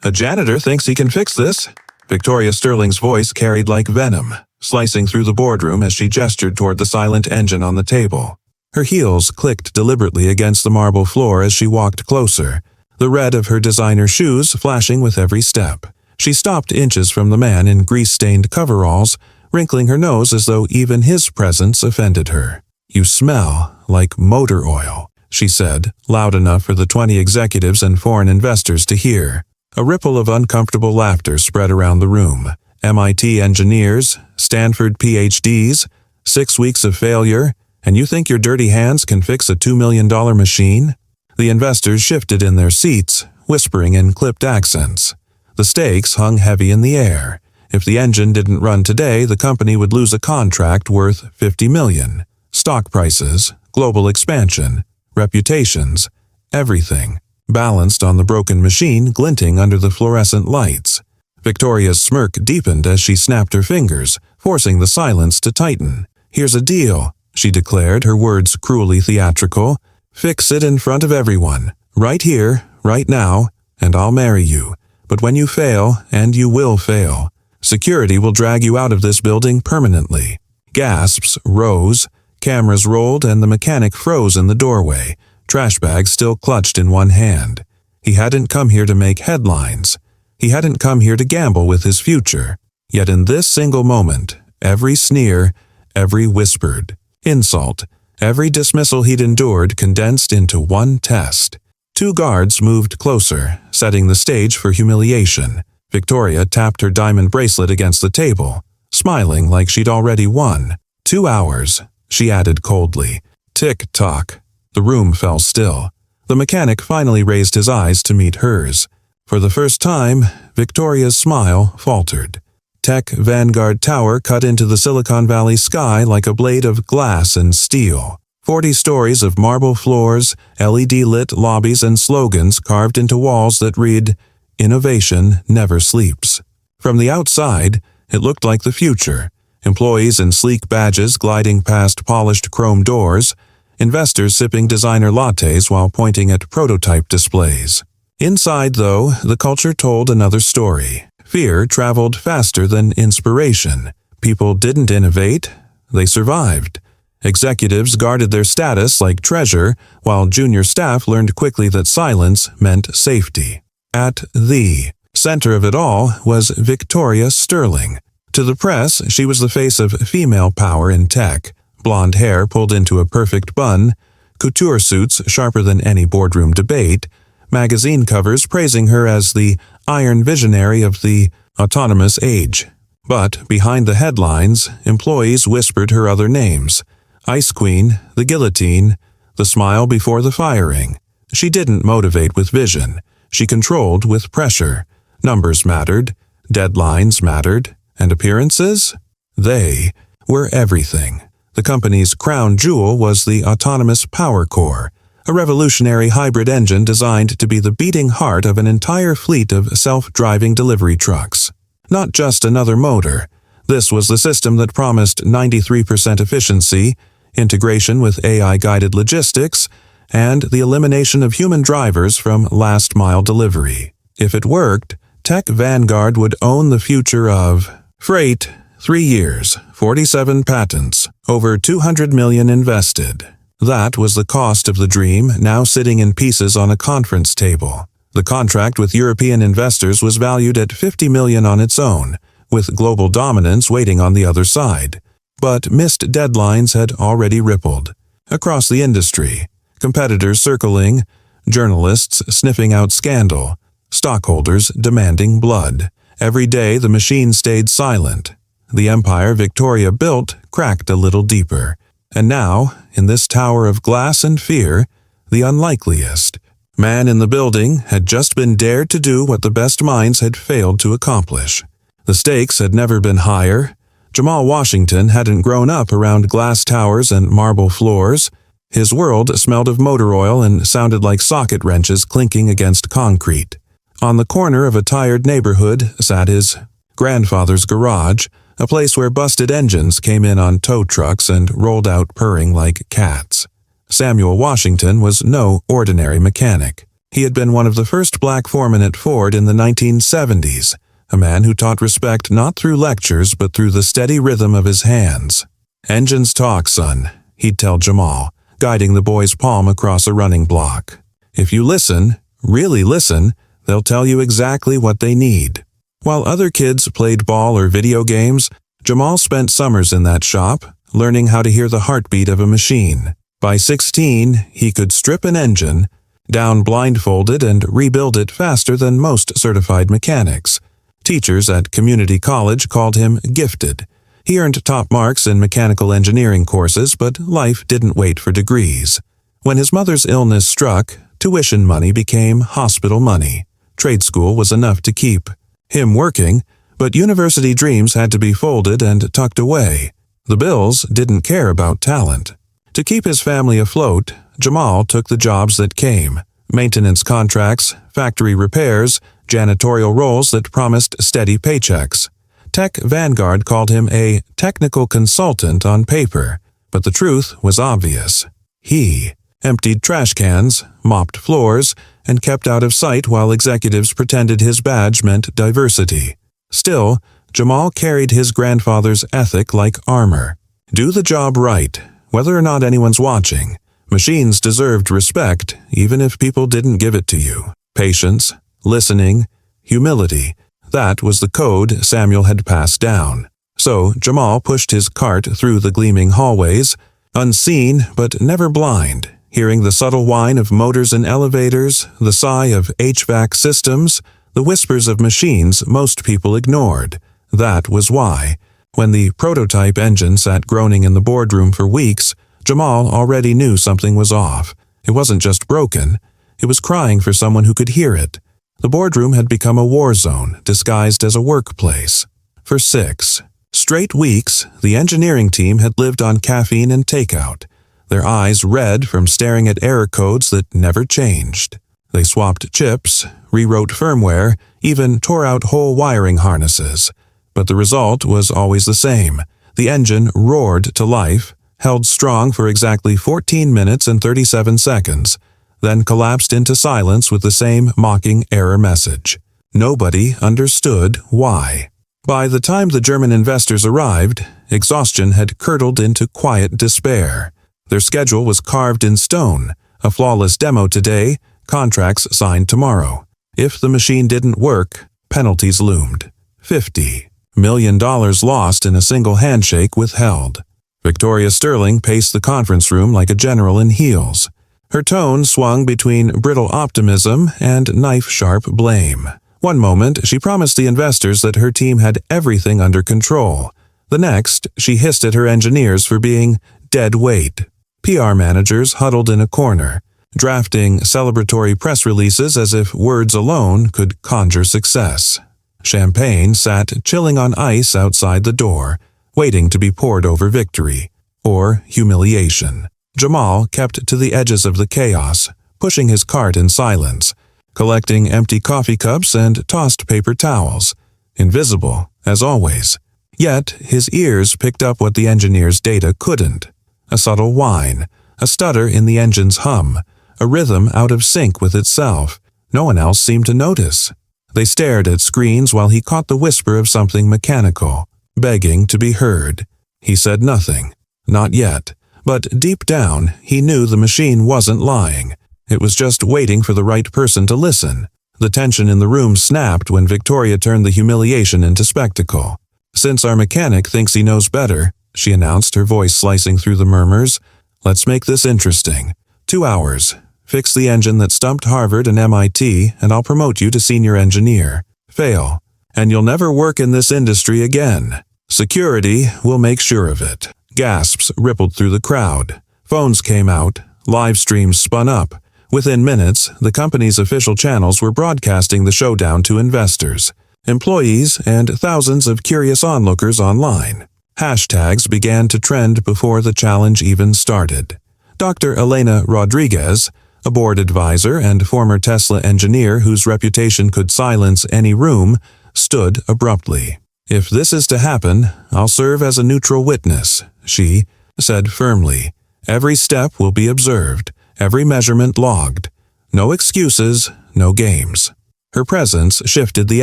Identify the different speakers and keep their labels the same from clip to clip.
Speaker 1: A janitor thinks he can fix this. Victoria Sterling's voice carried like venom, slicing through the boardroom as she gestured toward the silent engine on the table. Her heels clicked deliberately against the marble floor as she walked closer, the red of her designer shoes flashing with every step. She stopped inches from the man in grease-stained coveralls, wrinkling her nose as though even his presence offended her. "You smell like motor oil," she said, loud enough for the 20 executives and foreign investors to hear. A ripple of uncomfortable laughter spread around the room. MIT engineers, Stanford PhDs, 6 weeks of failure, and you think your dirty hands can fix a $2 million machine? The investors shifted in their seats, whispering in clipped accents. The stakes hung heavy in the air. If the engine didn't run today, the company would lose a contract worth $50 million. Stock prices, global expansion, reputations, everything, balanced on the broken machine glinting under the fluorescent lights. Victoria's smirk deepened as she snapped her fingers, forcing the silence to tighten. "Here's a deal," she declared, her words cruelly theatrical. "Fix it in front of everyone, right here, right now, and I'll marry you. But when you fail, and you will fail, security will drag you out of this building permanently." Gasps rose, cameras rolled, and the mechanic froze in the doorway, trash bags still clutched in one hand. He hadn't come here to make headlines. He hadn't come here to gamble with his future. Yet in this single moment, every sneer, every whispered insult, every dismissal he'd endured condensed into one test. 2 guards moved closer, setting the stage for humiliation. Victoria tapped her diamond bracelet against the table, smiling like she'd already won. 2 hours, she added coldly. Tick-tock. The room fell still. The mechanic finally raised his eyes to meet hers. For the first time, Victoria's smile faltered. Tech Vanguard Tower cut into the Silicon Valley sky like a blade of glass and steel. 40 stories of marble floors, LED-lit lobbies, and slogans carved into walls that read, "Innovation never sleeps." From the outside, it looked like the future. Employees in sleek badges gliding past polished chrome doors, investors sipping designer lattes while pointing at prototype displays. Inside, though, the culture told another story. Fear traveled faster than inspiration. People didn't innovate, they survived. Executives guarded their status like treasure, while junior staff learned quickly that silence meant safety. At the center of it all was Victoria Sterling. To the press, she was the face of female power in tech. Blonde hair pulled into a perfect bun, couture suits sharper than any boardroom debate, magazine covers praising her as the iron visionary of the autonomous age. But behind the headlines, employees whispered her other names: Ice Queen, the Guillotine, the Smile before the firing. She didn't motivate with vision. She controlled with pressure. Numbers mattered, deadlines mattered, and appearances? They were everything. The company's crown jewel was the Autonomous Power Core, a revolutionary hybrid engine designed to be the beating heart of an entire fleet of self-driving delivery trucks. Not just another motor. This was the system that promised 93% efficiency, integration with AI-guided logistics, and the elimination of human drivers from last-mile delivery. If it worked, Tech Vanguard would own the future of freight. 3 years, 47 patents, over $200 million invested. That was the cost of the dream, now sitting in pieces on a conference table. The contract with European investors was valued at $50 million on its own, with global dominance waiting on the other side. But missed deadlines had already rippled. Across the industry, competitors circling, journalists sniffing out scandal, stockholders demanding blood. Every day the machine stayed silent. The empire Victoria built cracked a little deeper. And now, in this tower of glass and fear, the unlikeliest. Man in the building had just been dared to do what the best minds had failed to accomplish. The stakes had never been higher. Jamal Washington hadn't grown up around glass towers and marble floors. His world smelled of motor oil and sounded like socket wrenches clinking against concrete. On the corner of a tired neighborhood sat his grandfather's garage, a place where busted engines came in on tow trucks and rolled out purring like cats. Samuel Washington was no ordinary mechanic. He had been one of the first black foremen at Ford in the 1970s, a man who taught respect not through lectures but through the steady rhythm of his hands. "Engines talk, son," he'd tell Jamal, guiding the boy's palm across a running block. "If you listen, really listen, they'll tell you exactly what they need." While other kids played ball or video games, Jamal spent summers in that shop, learning how to hear the heartbeat of a machine. By 16, he could strip an engine down blindfolded and rebuild it faster than most certified mechanics. Teachers at community college called him gifted. He earned top marks in mechanical engineering courses, but life didn't wait for degrees. When his mother's illness struck, tuition money became hospital money. Trade school was enough to keep him working, but university dreams had to be folded and tucked away. The bills didn't care about talent. To keep his family afloat, Jamal took the jobs that came: maintenance contracts, factory repairs, janitorial roles that promised steady paychecks. Tech Vanguard called him a technical consultant on paper, but the truth was obvious. He emptied trash cans, mopped floors, and kept out of sight while executives pretended his badge meant diversity. Still, Jamal carried his grandfather's ethic like armor. Do the job right, whether or not anyone's watching. Machines deserved respect, even if people didn't give it to you. Patience, listening, humility. That was the code Samuel had passed down. So Jamal pushed his cart through the gleaming hallways, unseen but never blind, hearing the subtle whine of motors and elevators, the sigh of HVAC systems, the whispers of machines most people ignored. That was why, when the prototype engine sat groaning in the boardroom for weeks, Jamal already knew something was off. It wasn't just broken. It was crying for someone who could hear it. The boardroom had become a war zone, disguised as a workplace. For 6 straight weeks, the engineering team had lived on caffeine and takeout, their eyes red from staring at error codes that never changed. They swapped chips, rewrote firmware, even tore out whole wiring harnesses. But the result was always the same. The engine roared to life, held strong for exactly 14 minutes and 37 seconds, then collapsed into silence with the same mocking error message. Nobody understood why. By the time the German investors arrived, exhaustion had curdled into quiet despair. Their schedule was carved in stone: a flawless demo today, contracts signed tomorrow. If the machine didn't work, penalties loomed. $50 million lost in a single handshake withheld. Victoria Sterling paced the conference room like a general in heels. Her tone swung between brittle optimism and knife-sharp blame. One moment, she promised the investors that her team had everything under control. The next, she hissed at her engineers for being dead weight. PR managers huddled in a corner, drafting celebratory press releases as if words alone could conjure success. Champagne sat chilling on ice outside the door, waiting to be poured over victory or humiliation. Jamal kept to the edges of the chaos, pushing his cart in silence, collecting empty coffee cups and tossed paper towels, invisible, as always. Yet his ears picked up what the engineer's data couldn't: a subtle whine, a stutter in the engine's hum, a rhythm out of sync with itself. No one else seemed to notice. They stared at screens while he caught the whisper of something mechanical, begging to be heard. He said nothing. Not yet. But deep down, he knew the machine wasn't lying. It was just waiting for the right person to listen. The tension in the room snapped when Victoria turned the humiliation into spectacle. "Since our mechanic thinks he knows better," she announced, her voice slicing through the murmurs, "let's make this interesting. 2 hours. Fix the engine that stumped Harvard and MIT, and I'll promote you to senior engineer. Fail, and you'll never work in this industry again. Security will make sure of it." Gasps rippled through the crowd. Phones came out. Live streams spun up. Within minutes, the company's official channels were broadcasting the showdown to investors, employees, and thousands of curious onlookers online. Hashtags began to trend before the challenge even started. Dr. Elena Rodriguez, a board advisor and former Tesla engineer whose reputation could silence any room, stood abruptly. "If this is to happen, I'll serve as a neutral witness," she said firmly. "Every step will be observed, every measurement logged. No excuses, no games. Her presence shifted the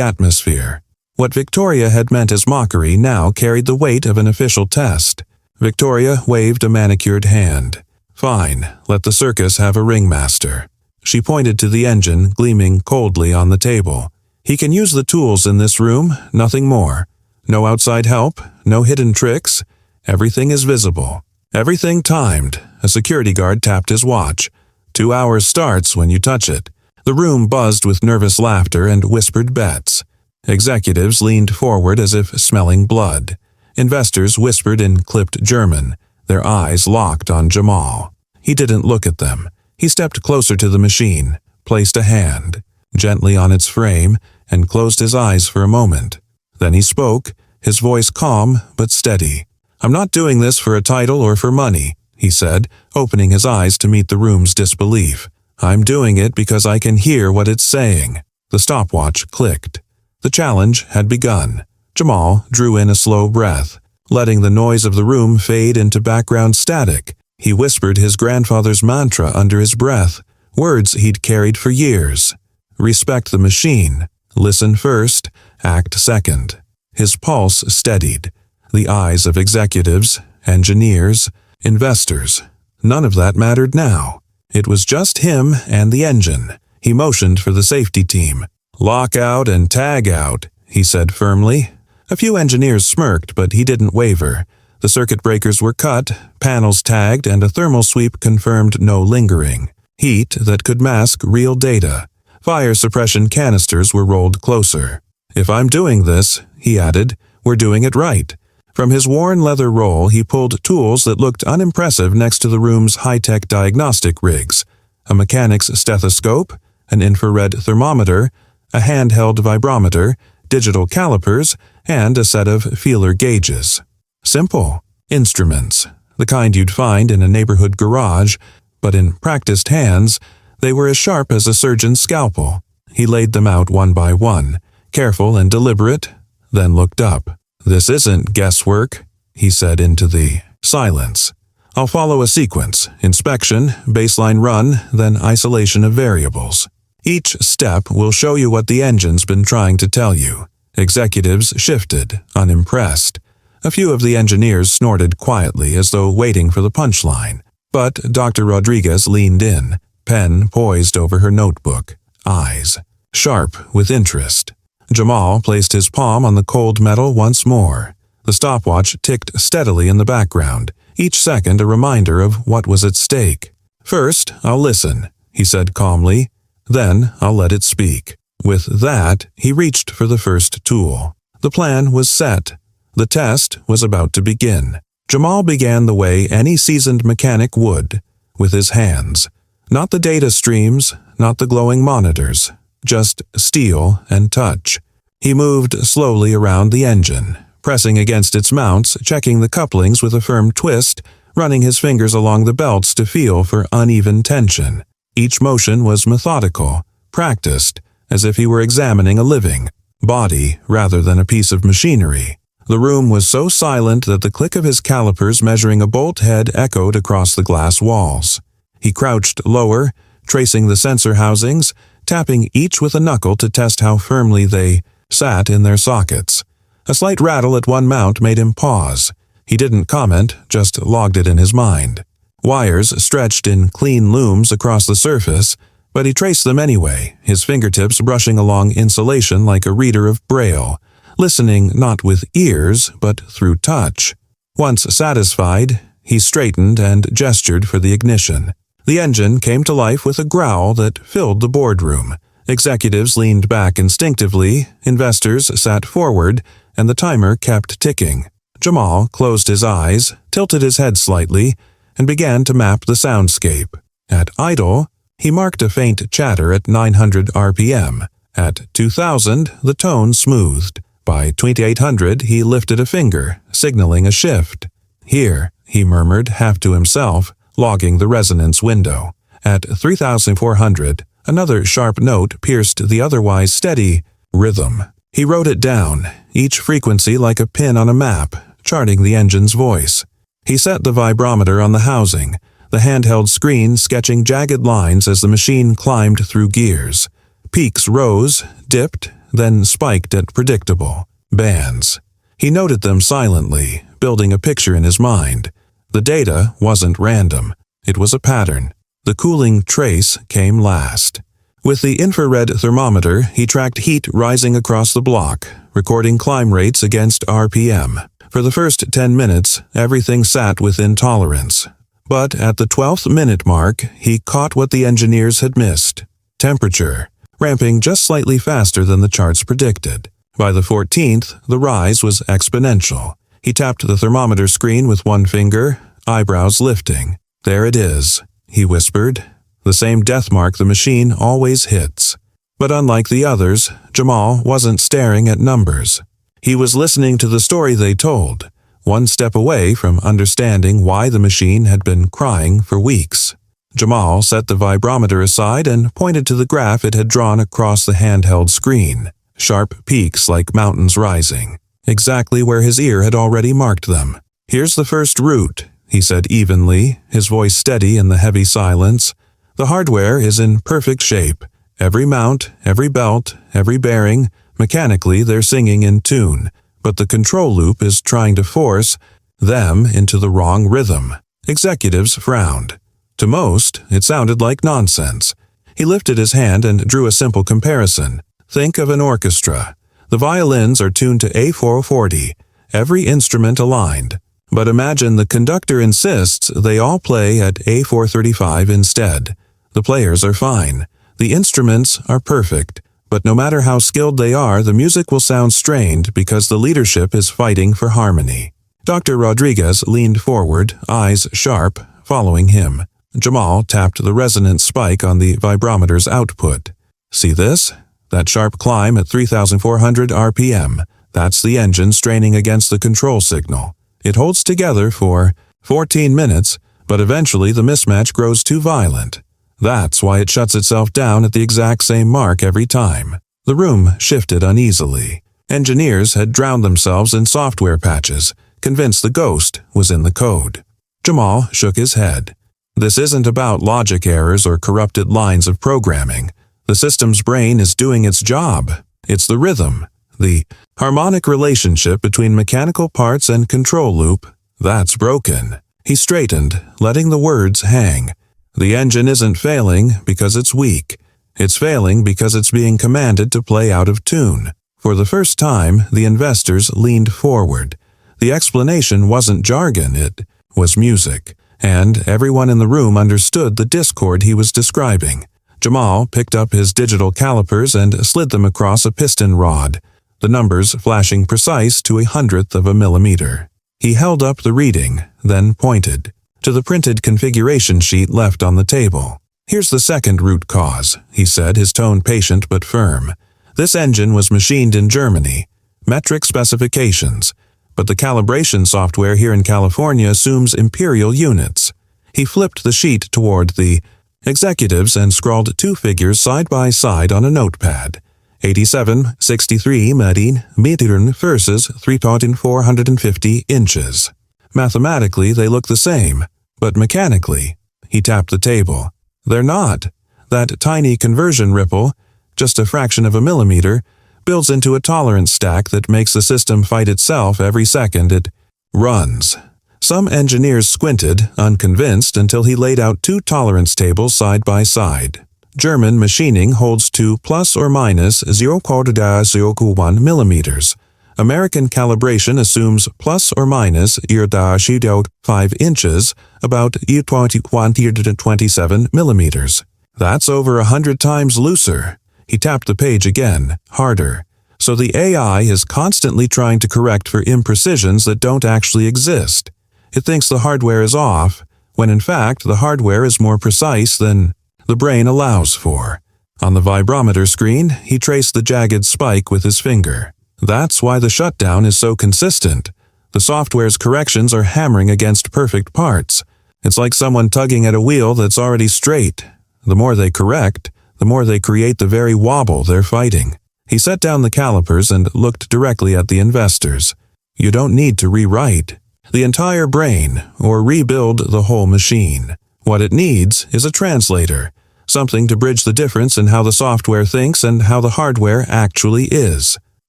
Speaker 1: atmosphere. What Victoria had meant as mockery now carried the weight of an official test. Victoria waved a manicured hand. Fine, let the circus have a ringmaster. She pointed to the engine gleaming coldly on the table. He can use the tools in this room, nothing more. No outside help, no hidden tricks. Everything is visible. Everything timed. A security guard tapped his watch. 2 hours starts when you touch it. The room buzzed with nervous laughter and whispered bets. Executives leaned forward as if smelling blood. Investors whispered in clipped German, their eyes locked on Jamal. He didn't look at them. He stepped closer to the machine, placed a hand gently on its frame, and closed his eyes for a moment. Then he spoke, his voice calm but steady. "I'm not doing this for a title or for money," he said, opening his eyes to meet the room's disbelief. "I'm doing it because I can hear what it's saying." The stopwatch clicked. The challenge had begun. Jamal drew in a slow breath, letting the noise of the room fade into background static. He whispered his grandfather's mantra under his breath, words he'd carried for years. Respect the machine. Listen first, act second. His pulse steadied. The eyes of executives, engineers, investors. None of that mattered now. It was just him and the engine. He motioned for the safety team. "Lock out and tag out," he said firmly. A few engineers smirked, but he didn't waver. The circuit breakers were cut, panels tagged, and a thermal sweep confirmed no lingering. Heat that could mask real data. Fire suppression canisters were rolled closer. "If I'm doing this," he added, "we're doing it right." From his worn leather roll, he pulled tools that looked unimpressive next to the room's high-tech diagnostic rigs. A mechanic's stethoscope, an infrared thermometer, a handheld vibrometer, digital calipers, and a set of feeler gauges. Simple instruments, the kind you'd find in a neighborhood garage, but in practiced hands, they were as sharp as a surgeon's scalpel. He laid them out one by one, careful and deliberate, then looked up. "This isn't guesswork," he said into the silence. "I'll follow a sequence: inspection, baseline run, then isolation of variables. Each step will show you what the engine's been trying to tell you." Executives shifted, unimpressed. A few of the engineers snorted quietly as though waiting for the punchline. But Dr. Rodriguez leaned in, pen poised over her notebook, eyes sharp with interest. Jamal placed his palm on the cold metal once more. The stopwatch ticked steadily in the background, each second a reminder of what was at stake. "First, I'll listen," he said calmly. "Then I'll let it speak." With that, he reached for the first tool. The plan was set. The test was about to begin. Jamal began the way any seasoned mechanic would, with his hands. Not the data streams, not the glowing monitors, just steel and touch. He moved slowly around the engine, pressing against its mounts, checking the couplings with a firm twist, running his fingers along the belts to feel for uneven tension. Each motion was methodical, practiced, as if he were examining a living body rather than a piece of machinery. The room was so silent that the click of his calipers measuring a bolt head echoed across the glass walls. He crouched lower, tracing the sensor housings, tapping each with a knuckle to test how firmly they sat in their sockets. A slight rattle at one mount made him pause. He didn't comment, just logged it in his mind. Wires stretched in clean looms across the surface, but he traced them anyway, his fingertips brushing along insulation like a reader of Braille, listening not with ears, but through touch. Once satisfied, he straightened and gestured for the ignition. The engine came to life with a growl that filled the boardroom. Executives leaned back instinctively, investors sat forward, and the timer kept ticking. Jamal closed his eyes, tilted his head slightly, and began to map the soundscape. At idle, he marked a faint chatter at 900 RPM. At 2000, the tone smoothed. By 2800, he lifted a finger, signaling a shift. "Here," he murmured, half to himself, logging the resonance window. At 3400, another sharp note pierced the otherwise steady rhythm. He wrote it down, each frequency like a pin on a map, charting the engine's voice. He set the vibrometer on the housing, the handheld screen sketching jagged lines as the machine climbed through gears. Peaks rose, dipped, then spiked at predictable bands. He noted them silently, building a picture in his mind. The data wasn't random. It was a pattern. The cooling trace came last. With the infrared thermometer, he tracked heat rising across the block, recording climb rates against RPM. For the first 10 minutes, everything sat within tolerance. But at the 12th minute mark, he caught what the engineers had missed. Temperature, ramping just slightly faster than the charts predicted. By the 14th, the rise was exponential. He tapped the thermometer screen with one finger, eyebrows lifting. "There it is," he whispered. "The same death mark the machine always hits." But unlike the others, Jamal wasn't staring at numbers. He was listening to the story they told, one step away from understanding why the machine had been crying for weeks. Jamal set the vibrometer aside and pointed to the graph it had drawn across the handheld screen. Sharp peaks like mountains rising, exactly where his ear had already marked them. "Here's the first route," he said evenly, his voice steady in the heavy silence. "The hardware is in perfect shape. Every mount, every belt, every bearing, mechanically they're singing in tune, but the control loop is trying to force them into the wrong rhythm." Executives frowned. To most, it sounded like nonsense. He lifted his hand and drew a simple comparison. Think of an orchestra. The violins are tuned to A440, every instrument aligned. But imagine the conductor insists they all play at A435 instead. The players are fine. The instruments are perfect. But no matter how skilled they are, the music will sound strained because the leadership is fighting for harmony. Dr. Rodriguez leaned forward, eyes sharp, following him. Jamal tapped the resonance spike on the vibrometer's output. "See this? That sharp climb at 3,400 RPM. That's the engine straining against the control signal. It holds together for 14 minutes, but eventually the mismatch grows too violent. That's why it shuts itself down at the exact same mark every time." The room shifted uneasily. Engineers had drowned themselves in software patches, convinced the ghost was in the code. Jamal shook his head. "This isn't about logic errors or corrupted lines of programming. The system's brain is doing its job. It's the rhythm, the harmonic relationship between mechanical parts and control loop. That's broken." He straightened, letting the words hang. "The engine isn't failing because it's weak. It's failing because it's being commanded to play out of tune." For the first time, the investors leaned forward. The explanation wasn't jargon, it was music, and everyone in the room understood the discord he was describing. Jamal picked up his digital calipers and slid them across a piston rod, the numbers flashing precise to 1/100th of a millimeter. He held up the reading, then pointed to the printed configuration sheet left on the table. "Here's the second root cause," he said, his tone patient but firm. "This engine was machined in Germany. Metric specifications. But the calibration software here in California assumes imperial units." He flipped the sheet toward the executives and scrawled two figures side by side on a notepad. 8763 metern versus 3,450 inches. Mathematically, they look the same. But mechanically, he tapped the table. They're not. That tiny conversion ripple, just a fraction of a millimeter, builds into a tolerance stack that makes the system fight itself every second it runs. Some engineers squinted, unconvinced, until he laid out two tolerance tables side by side. German machining holds to plus or minus 0.01 millimeters. American calibration assumes plus or minus 0.5 inches, about 0.127 millimeters. That's over 100 times looser. He tapped the page again, harder. So the AI is constantly trying to correct for imprecisions that don't actually exist. It thinks the hardware is off, when in fact the hardware is more precise than the brain allows for. On the vibrometer screen, he traced the jagged spike with his finger. That's why the shutdown is so consistent. The software's corrections are hammering against perfect parts. It's like someone tugging at a wheel that's already straight. The more they correct, the more they create the very wobble they're fighting. He set down the calipers and looked directly at the investors. You don't need to rewrite the entire brain or rebuild the whole machine. What it needs is a translator, something to bridge the difference in how the software thinks and how the hardware actually is.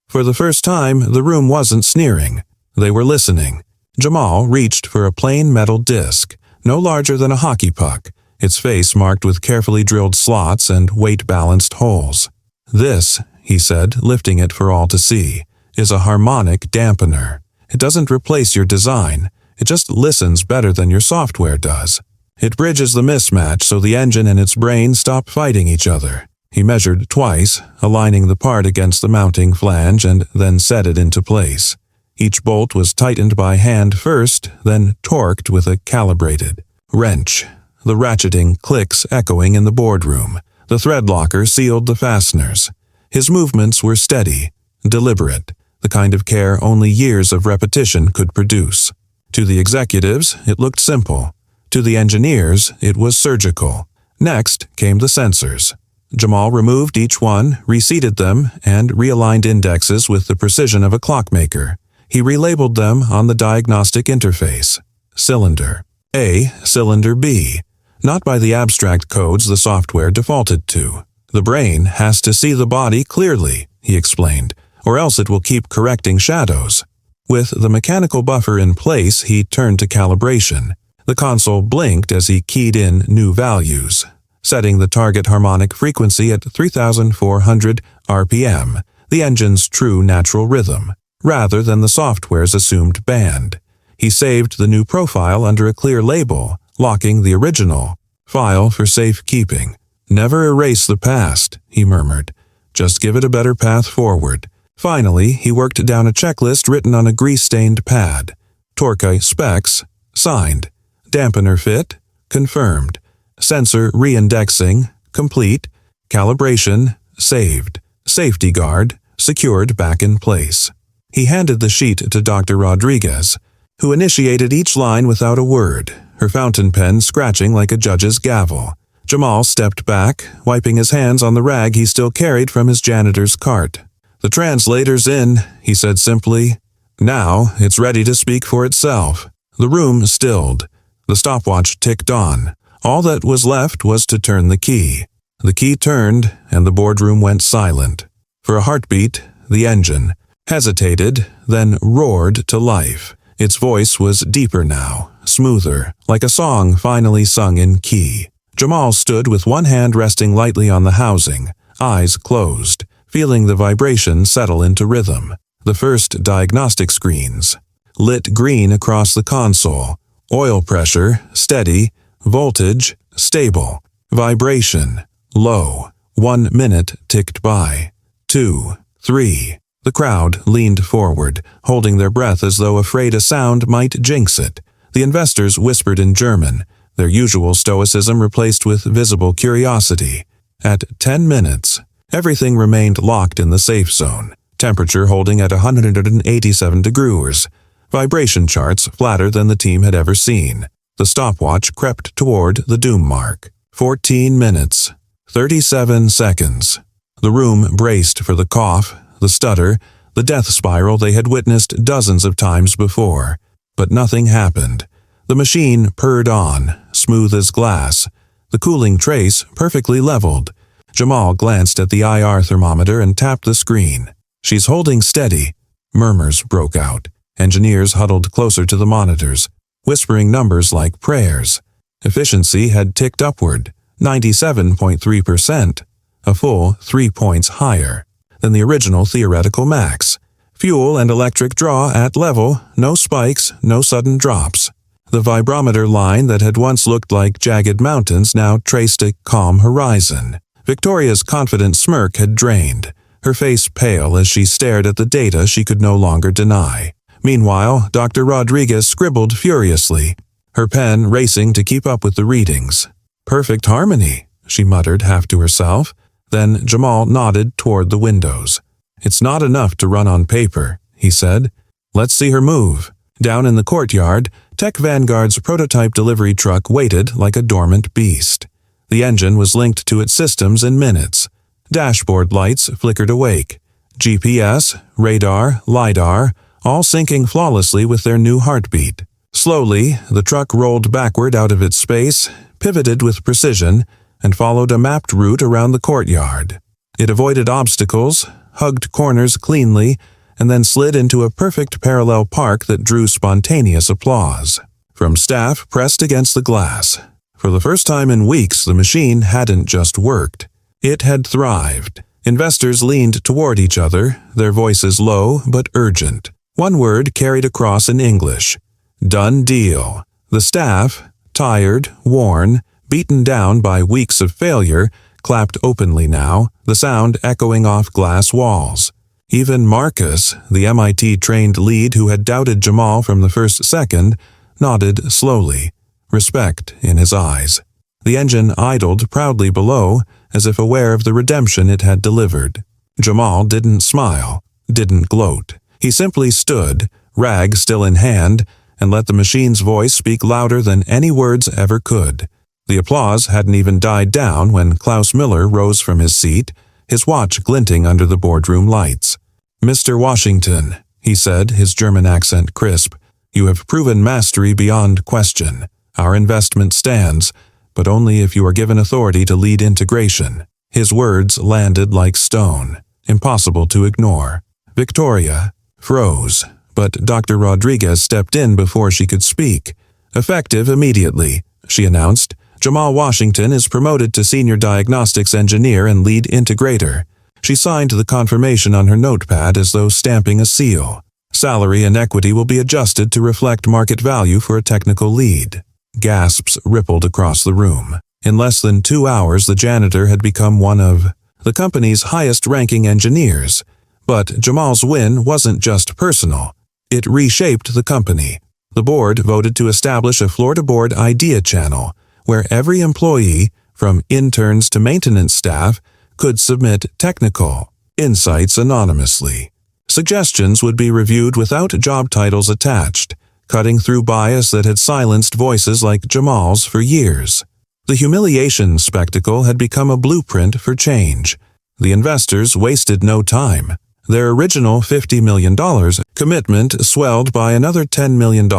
Speaker 1: For the first time, the room wasn't sneering. They were listening. Jamal reached for a plain metal disc, no larger than a hockey puck, its face marked with carefully drilled slots and weight-balanced holes. "This," he said, lifting it for all to see, "is a harmonic dampener. It doesn't replace your design. It just listens better than your software does. It bridges the mismatch so the engine and its brain stop fighting each other." He measured twice, aligning the part against the mounting flange and then set it into place. Each bolt was tightened by hand first, then torqued with a calibrated wrench. The ratcheting clicks echoing in the boardroom. The thread locker sealed the fasteners. His movements were steady, deliberate, the kind of care only years of repetition could produce. To the executives, it looked simple. To the engineers, it was surgical. Next came the sensors. Jamal removed each one, reseated them, and realigned indexes with the precision of a clockmaker. He relabeled them on the diagnostic interface. Cylinder A, cylinder B, not by the abstract codes the software defaulted to. "The brain has to see the body clearly," he explained, "or else it will keep correcting shadows." With the mechanical buffer in place, he turned to calibration. The console blinked as he keyed in new values, setting the target harmonic frequency at 3,400 RPM, the engine's true natural rhythm, rather than the software's assumed band. He saved the new profile under a clear label, locking the original file for safekeeping. "Never erase the past," he murmured. "Just give it a better path forward." Finally, he worked down a checklist written on a grease-stained pad. Torque specs, signed. Dampener fit, confirmed. Sensor reindexing, complete. Calibration, saved. Safety guard, secured back in place. He handed the sheet to Dr. Rodriguez, who initiated each line without a word, her fountain pen scratching like a judge's gavel. Jamal stepped back, wiping his hands on the rag he still carried from his janitor's cart. "The translator's in," he said simply. "Now it's ready to speak for itself." The room stilled. The stopwatch ticked on. All that was left was to turn the key. The key turned, and the boardroom went silent. For a heartbeat, the engine hesitated, then roared to life. Its voice was deeper now, smoother, like a song finally sung in key. Jamal stood with one hand resting lightly on the housing, eyes closed, feeling the vibration settle into rhythm. The first diagnostic screens lit green across the console. Oil pressure, steady. Voltage, stable. Vibration, low. 1 minute ticked by. 2, 3. The crowd leaned forward, holding their breath as though afraid a sound might jinx it. The investors whispered in German, their usual stoicism replaced with visible curiosity. At 10 minutes, everything remained locked in the safe zone, temperature holding at 187 degrees. Vibration charts flatter than the team had ever seen. The stopwatch crept toward the doom mark. 14 minutes. 37 seconds. The room braced for the cough, the stutter, the death spiral they had witnessed dozens of times before. But nothing happened. The machine purred on, smooth as glass. The cooling trace perfectly leveled. Jamal glanced at the IR thermometer and tapped the screen. "She's holding steady." Murmurs broke out. Engineers huddled closer to the monitors, whispering numbers like prayers. Efficiency had ticked upward, 97.3%, a full 3 points higher than the original theoretical max. Fuel and electric draw at level, no spikes, no sudden drops. The vibrometer line that had once looked like jagged mountains now traced a calm horizon. Victoria's confident smirk had drained, her face pale as she stared at the data she could no longer deny. Meanwhile, Dr. Rodriguez scribbled furiously, her pen racing to keep up with the readings. "Perfect harmony," she muttered half to herself. Then Jamal nodded toward the windows. "It's not enough to run on paper," he said. "Let's see her move." Down in the courtyard, Tech Vanguard's prototype delivery truck waited like a dormant beast. The engine was linked to its systems in minutes. Dashboard lights flickered awake. GPS, radar, LiDAR, all syncing flawlessly with their new heartbeat. Slowly, the truck rolled backward out of its space, pivoted with precision, and followed a mapped route around the courtyard. It avoided obstacles, hugged corners cleanly, and then slid into a perfect parallel park that drew spontaneous applause from staff pressed against the glass. For the first time in weeks, the machine hadn't just worked. It had thrived. Investors leaned toward each other, their voices low but urgent. One word carried across in English: "Done deal." The staff, tired, worn, beaten down by weeks of failure, clapped openly now, the sound echoing off glass walls. Even Marcus, the MIT-trained lead who had doubted Jamal from the first second, nodded slowly, respect in his eyes. The engine idled proudly below, as if aware of the redemption it had delivered. Jamal didn't smile, didn't gloat. He simply stood, rag still in hand, and let the machine's voice speak louder than any words ever could. The applause hadn't even died down when Klaus Miller rose from his seat, his watch glinting under the boardroom lights. "Mr. Washington," he said, his German accent crisp, "you have proven mastery beyond question. Our investment stands, but only if you are given authority to lead integration." His words landed like stone, impossible to ignore. Victoria froze, but Dr. Rodriguez stepped in before she could speak. "Effective immediately," she announced. "Jamal Washington is promoted to Senior Diagnostics Engineer and Lead Integrator." She signed the confirmation on her notepad as though stamping a seal. "Salary and equity will be adjusted to reflect market value for a technical lead." Gasps rippled across the room. In less than 2 hours, the janitor had become one of the company's highest-ranking engineers. But Jamal's win wasn't just personal. It reshaped the company. The board voted to establish a floor-to-board idea channel, where every employee, from interns to maintenance staff, could submit technical insights anonymously. Suggestions would be reviewed without job titles attached, cutting through bias that had silenced voices like Jamal's for years. The humiliation spectacle had become a blueprint for change. The investors wasted no time. Their original $50 million commitment swelled by another $10 million,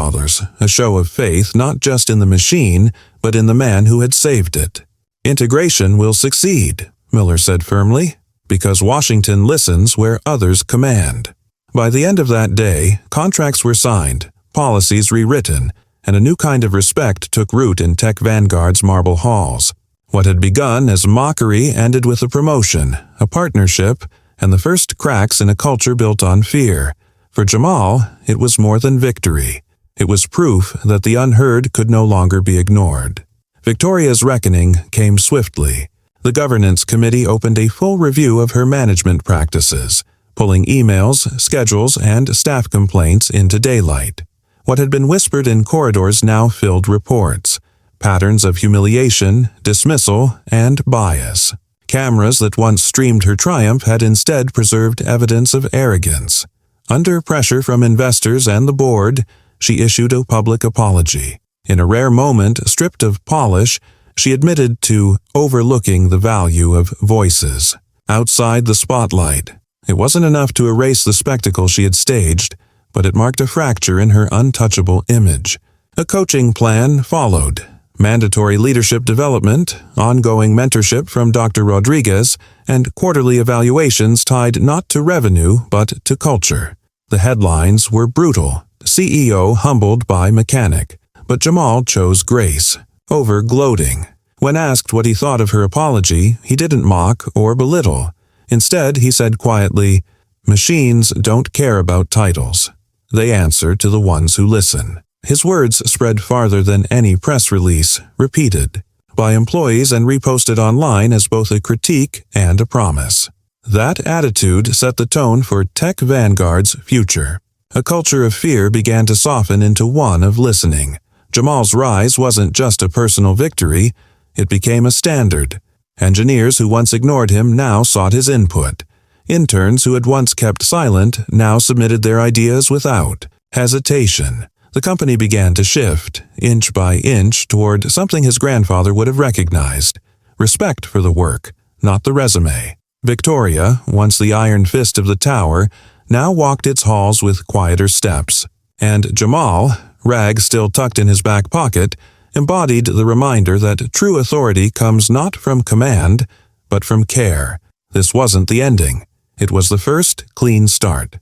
Speaker 1: a show of faith not just in the machine, but in the man who had saved it. "Integration will succeed," Miller said firmly, "because Washington listens where others command." By the end of that day, contracts were signed, policies rewritten, and a new kind of respect took root in Tech Vanguard's marble halls. What had begun as mockery ended with a promotion, a partnership, and the first cracks in a culture built on fear. For Jamal, it was more than victory. It was proof that the unheard could no longer be ignored. Victoria's reckoning came swiftly. The governance committee opened a full review of her management practices, pulling emails, schedules, and staff complaints into daylight. What had been whispered in corridors now filled reports. Patterns of humiliation, dismissal, and bias. Cameras that once streamed her triumph had instead preserved evidence of arrogance. Under pressure from investors and the board, she issued a public apology. In a rare moment, stripped of polish, she admitted to overlooking the value of voices. Outside the spotlight, it wasn't enough to erase the spectacle she had staged, but it marked a fracture in her untouchable image. A coaching plan followed. Mandatory leadership development, ongoing mentorship from Dr. Rodriguez, and quarterly evaluations tied not to revenue but to culture. The headlines were brutal. CEO humbled by mechanic. But Jamal chose grace over gloating. When asked what he thought of her apology, he didn't mock or belittle. Instead, he said quietly, "Machines don't care about titles. They answer to the ones who listen." His words spread farther than any press release, repeated by employees and reposted online as both a critique and a promise. That attitude set the tone for Tech Vanguard's future. A culture of fear began to soften into one of listening. Jamal's rise wasn't just a personal victory, it became a standard. Engineers who once ignored him now sought his input. Interns who had once kept silent now submitted their ideas without hesitation. The company began to shift, inch by inch, toward something his grandfather would have recognized: respect for the work, not the resume. Victoria, once the iron fist of the tower, now walked its halls with quieter steps. And Jamal, rag still tucked in his back pocket, embodied the reminder that true authority comes not from command, but from care. This wasn't the ending. It was the first clean start.